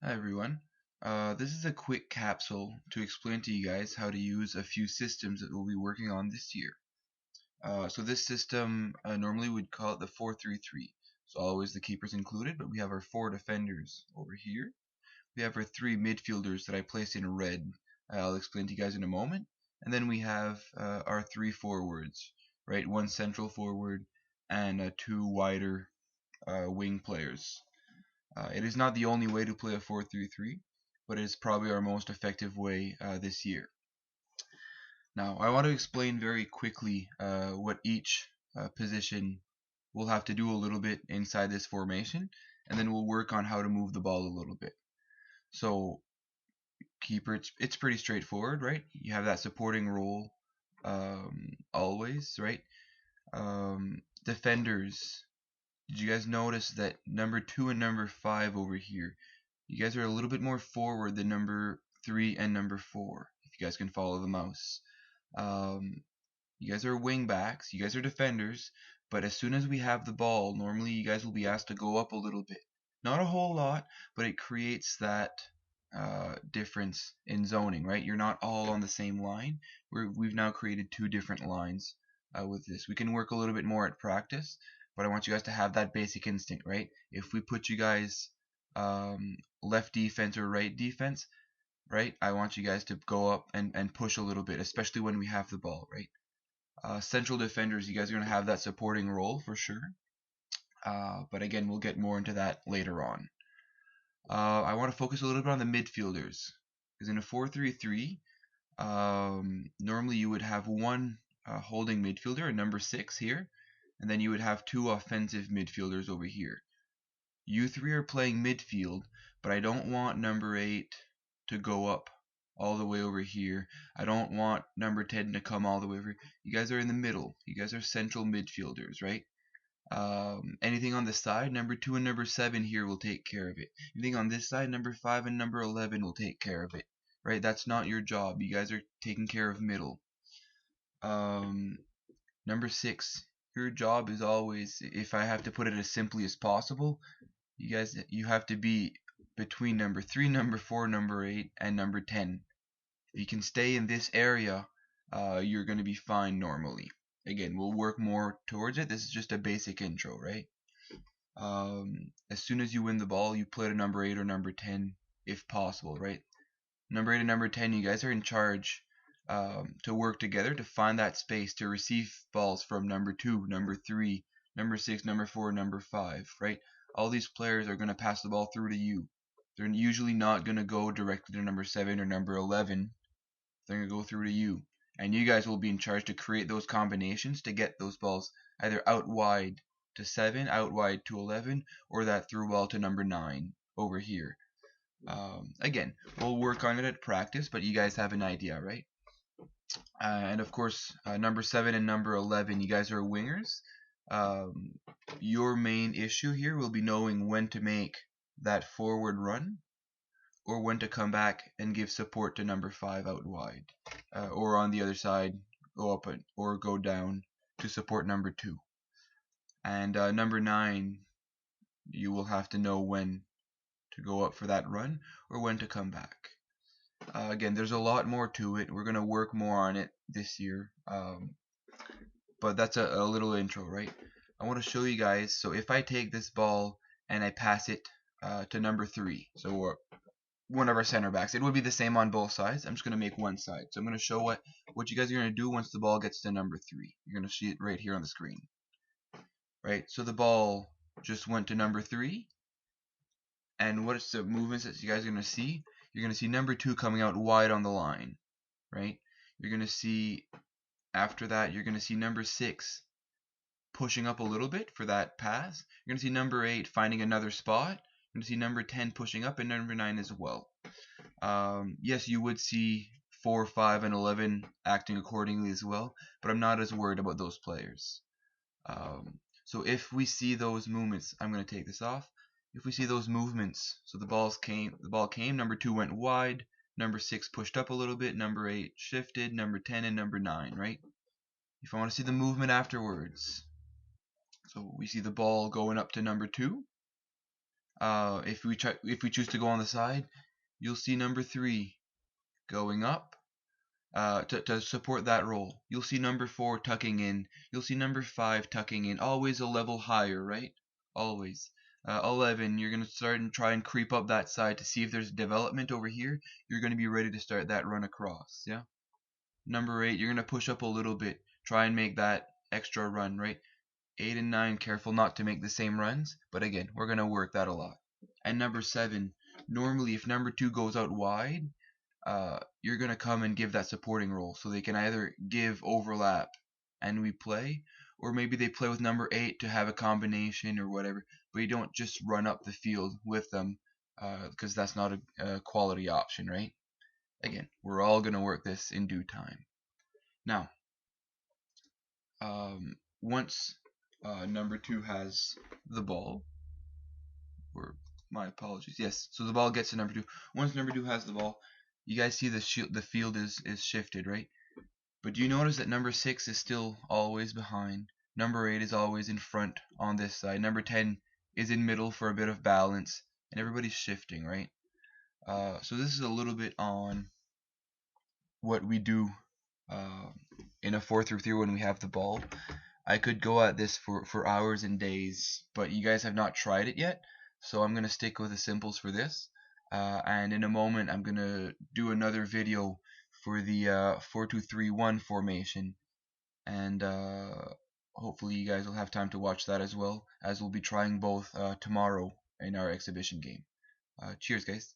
Hi everyone. This is a quick capsule to explain to you guys how to use a few systems that we'll be working on this year. So this system normally we'd call it the 4-3-3. So always the keepers included, but we have our 4 defenders over here. We have our 3 midfielders that I placed in red. I'll explain to you guys in a moment. And then we have our 3 forwards, right? 1 central forward and 2 wider wing players. It is not the only way to play a 4-3-3, but it is probably our most effective way this year. Now, I want to explain very quickly what each position will have to do a little bit inside this formation, and then we'll work on how to move the ball a little bit. So, keeper, it's pretty straightforward, right? You have that supporting role always, right? Defenders, did you guys notice that number 2 and number 5 over here, you guys are a little bit more forward than number 3 and number 4, if you guys can follow the mouse. You guys are wing backs, you guys are defenders, but as soon as we have the ball, normally you guys will be asked to go up a little bit. Not a whole lot, but it creates that difference in zoning, right? You're not all on the same line. We've now created 2 different lines with this. We can work a little bit more at practice, but I want you guys to have that basic instinct, right? If we put you guys left defense or right defense, right? I want you guys to go up and push a little bit, especially when we have the ball, right? Central defenders, you guys are going to have that supporting role for sure. But again, we'll get more into that later on. I want to focus a little bit on the midfielders. Because in a 4-3-3, normally you would have one holding midfielder, a number 6 here, and then you would have 2 offensive midfielders over here. You 3 are playing midfield, but I don't want number 8 to go up all the way over here. I don't want number 10 to come all the way over here. You guys are in the middle. You guys are central midfielders, right? Anything on the side, number 2 and number 7 here will take care of it. Anything on this side, number 5 and number 11 will take care of it, right? That's not your job. You guys are taking care of middle. Number 6, your job is always, if I have to put it as simply as possible, you have to be between number 3, number 4, number 8, and number 10. If you can stay in this area, you're going to be fine normally. Again, we'll work more towards it. This is just a basic intro, right? As soon as you win the ball, you play to number 8 or number 10 if possible, right? Number 8 and number 10, you guys are in charge to work together to find that space to receive balls from number 2, number 3, number 6, number 4, number 5, right? All these players are going to pass the ball through to you. They're usually not going to go directly to number 7 or number 11. They're going to go through to you. And you guys will be in charge to create those combinations to get those balls either out wide to 7, out wide to 11, or that through ball to number 9 over here. Again, we'll work on it at practice, but you guys have an idea, right? And of course, number 7 and number 11, you guys are wingers. Your main issue here will be knowing when to make that forward run or when to come back and give support to number 5 out wide. Or on the other side, go up or go down to support number 2. And number 9, you will have to know when to go up for that run or when to come back. Again, there's a lot more to it. We're going to work more on it this year. But that's a little intro, right? I want to show you guys. So if I take this ball and I pass it to number 3, so one of our center backs, it would be the same on both sides. I'm just going to make one side. So I'm going to show what you guys are going to do once the ball gets to number 3. You're going to see it right here on the screen. Right? So the ball just went to number 3. And what's the movements that you guys are going to see? You're going to see number 2 coming out wide on the line, right? You're going to see, after that, you're going to see number 6 pushing up a little bit for that pass. You're going to see number 8 finding another spot. You're going to see number 10 pushing up and number 9 as well. Yes, you would see 4, 5, and 11 acting accordingly as well, but I'm not as worried about those players. So if we see those movements, I'm going to take this off. If we see those movements, so the ball came, number 2 went wide, number 6 pushed up a little bit, number 8 shifted, number 10 and number 9, right? If I want to see the movement afterwards, so we see the ball going up to number 2, If we choose to go on the side, you'll see number 3 going up to support that roll. You'll see number 4 tucking in. You'll see number 5 tucking in. Always a level higher, right? Always. 11, you're going to start and try and creep up that side to see if there's development over here. You're going to be ready to start that run across, yeah? Number 8, you're going to push up a little bit. Try and make that extra run, right? 8 and 9, careful not to make the same runs. But again, we're going to work that a lot. And number 7, normally if number 2 goes out wide, you're going to come and give that supporting role. So they can either give overlap and we play, or maybe they play with number 8 to have a combination or whatever, but you don't just run up the field with them because that's not a quality option, right? Again, we're all going to work this in due time. Now, once number 2 has the ball, or my apologies, yes, so the ball gets to number 2. Once number 2 has the ball, you guys see the field is shifted, right? But do you notice that number 6 is still always behind? Number 8 is always in front on this side. Number 10 is in middle for a bit of balance, and everybody's shifting, right? So this is a little bit on what we do in a 4-3 when we have the ball. I could go at this for hours and days, but you guys have not tried it yet, so I'm gonna stick with the simples for this. And in a moment, I'm gonna do another video for the 4-2-3-1 formation, and hopefully you guys will have time to watch that as well, as we'll be trying both tomorrow in our exhibition game. Cheers, guys.